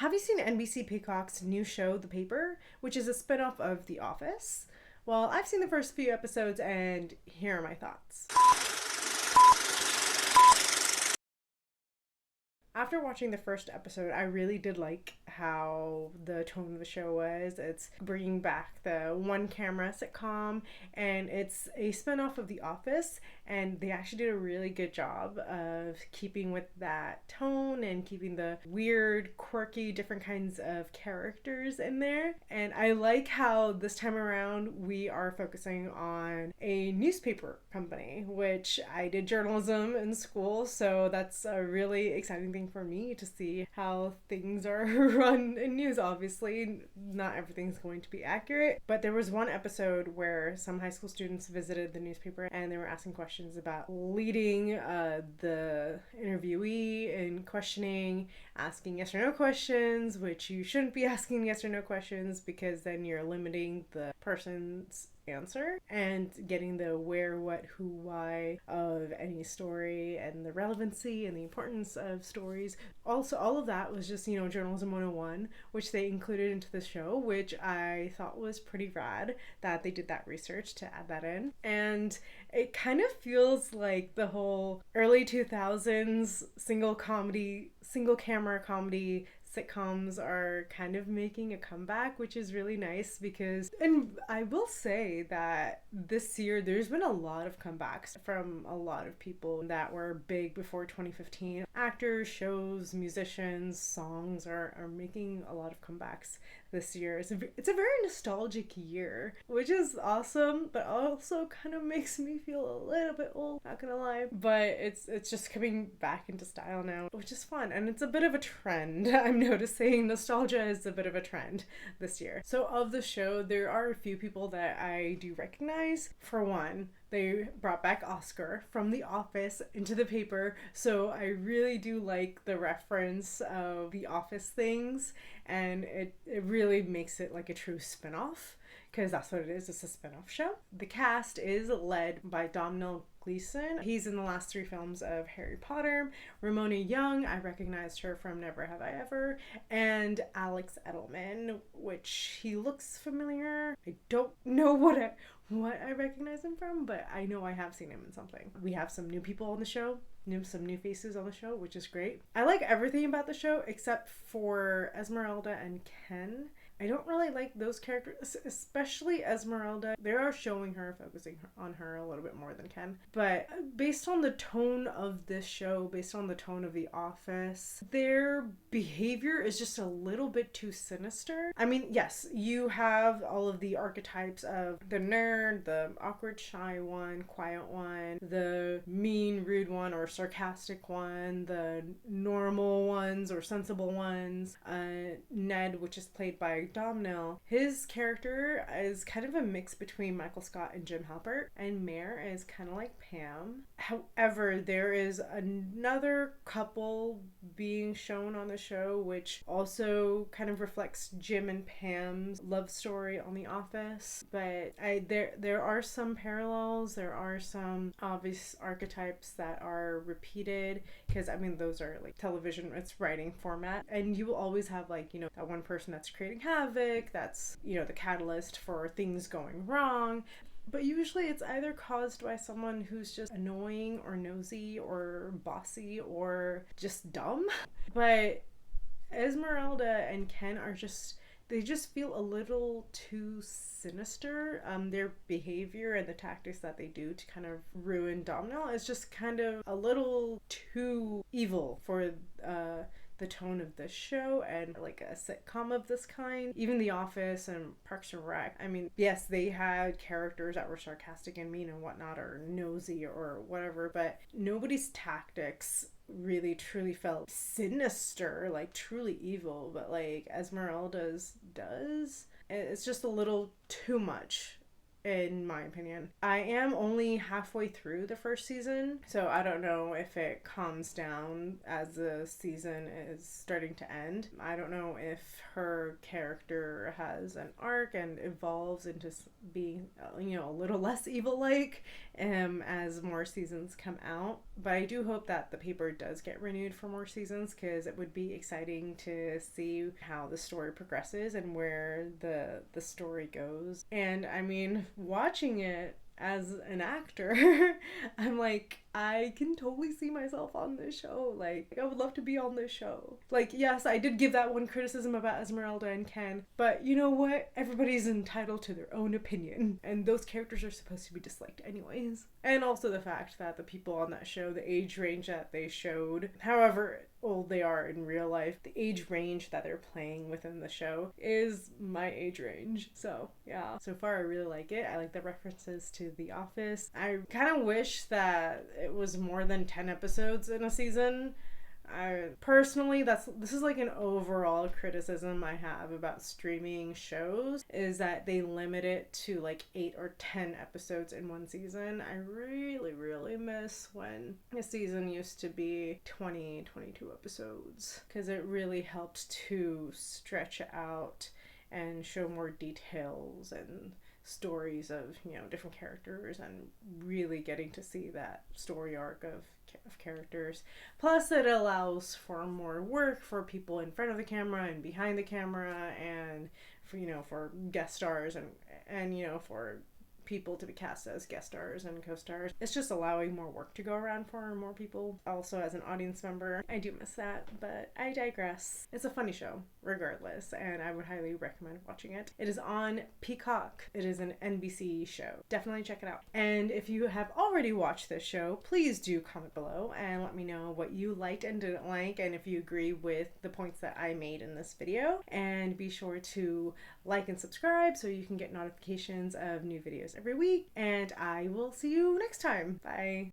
Have you seen NBC Peacock's new show, The Paper, which is a spinoff of The Office? Well, I've seen the first few episodes and here are my thoughts. After watching the first episode, I really did like how the tone of the show was. It's bringing back the one camera sitcom, and it's a spinoff of The Office, and they actually did a really good job of keeping with that tone and keeping the weird, quirky, different kinds of characters in there. And I like how this time around we are focusing on a newspaper company, which I did journalism in school, so that's a really exciting thing for me to see how things are run in news. Obviously, not everything's going to be accurate, but there was one episode where some high school students visited the newspaper and they were asking questions about leading the interviewee in questioning, asking yes or no questions, which you shouldn't be asking yes or no questions because then you're limiting the person's answer, and getting the where, what, who, why of any story and the relevancy and the importance of stories. Also, all of that was just, journalism 101, which they included into the show, which I thought was pretty rad that they did that research to add that in. And it kind of feels like the whole early 2000s single camera comedy sitcoms are kind of making a comeback, which is really nice because, and I will say that this year there's been a lot of comebacks from a lot of people that were big before 2015. Actors, shows, musicians, songs are making a lot of comebacks this year. It's a very nostalgic year, which is awesome, but also kind of makes me feel a little bit old, not gonna lie. But it's just coming back into style now, which is fun, and it's a bit of a trend. I'm noticing nostalgia is a bit of a trend this year. So of the show, there are a few people that I do recognize. For one, they brought back Oscar from The Office into The Paper, so I really do like the reference of The Office things, and it really makes it like a true spin-off, because that's what it is. It's a spin-off show. The cast is led by Domhnall Gleeson. He's in the last 3 films of Harry Potter. Ramona Young, I recognized her from Never Have I Ever. And Alex Edelman, which he looks familiar. I don't know what I recognize him from, but I know I have seen him in something. We have some new people on the show. Some new faces on the show, which is great. I like everything about the show except for Esmeralda and Ken. I don't really like those characters, especially Esmeralda. They are showing her, focusing on her a little bit more than Ken. But based on the tone of this show, based on the tone of The Office, their behavior is just a little bit too sinister. I mean, yes, you have all of the archetypes of the nerd, the awkward, shy one, quiet one, the mean, rude one, or sarcastic one, the normal ones or sensible ones. Ned, which is played by Domhnall, his character is kind of a mix between Michael Scott and Jim Halpert, and Mare is kind of like Pam. However, there is another couple being shown on the show which also kind of reflects Jim and Pam's love story on The Office, but there are some parallels. There are some obvious archetypes that are repeated, because I mean those are like television, it's writing format, and you will always have like that one person that's creating havoc, that's the catalyst for things going wrong. But usually it's either caused by someone who's just annoying or nosy or bossy or just dumb. But Esmeralda and Ken they just feel a little too sinister. Their behavior and the tactics that they do to kind of ruin Domhnall is just kind of a little too evil for the tone of this show and like a sitcom of this kind. Even The Office and Parks and Rec, I mean, yes, they had characters that were sarcastic and mean and whatnot, or nosy or whatever, but nobody's tactics really truly felt sinister, like truly evil, but like Esmeralda's does. It's just a little too much, in my opinion. I am only halfway through the first season, so I don't know if it calms down as the season is starting to end. I don't know if her character has an arc and evolves into being, a little less evil-like as more seasons come out. But I do hope that the paper does get renewed for more seasons, because it would be exciting to see how the story progresses and where the story goes. And I mean, watching it as an actor, I'm like, I can totally see myself on this show. Like, I would love to be on this show. Like, yes, I did give that one criticism about Esmeralda and Ken, but you know what? Everybody's entitled to their own opinion, and those characters are supposed to be disliked anyways. And also the fact that the people on that show, the age range that they showed, however old they are in real life, the age range that they're playing within the show is my age range. So yeah, so far I really like it. I like the references to The Office. I kind of wish that it was more than 10 episodes in a season. I personally, this is like an overall criticism I have about streaming shows, is that they limit it to like 8 or 10 episodes in one season. I really miss when a season used to be 20, 22 episodes, because it really helped to stretch out and show more details and stories of, different characters, and really getting to see that story arc of characters. Plus, it allows for more work for people in front of the camera and behind the camera, and for guest stars and for people to be cast as guest stars and co-stars. It's just allowing more work to go around for more people. Also, as an audience member, I do miss that, but I digress. It's a funny show regardless, and I would highly recommend watching it. It is on Peacock. It is an NBC show. Definitely check it out. And if you have already watched this show, please do comment below and let me know what you liked and didn't like, and if you agree with the points that I made in this video. And be sure to like and subscribe so you can get notifications of new videos every week, and I will see you next time. Bye.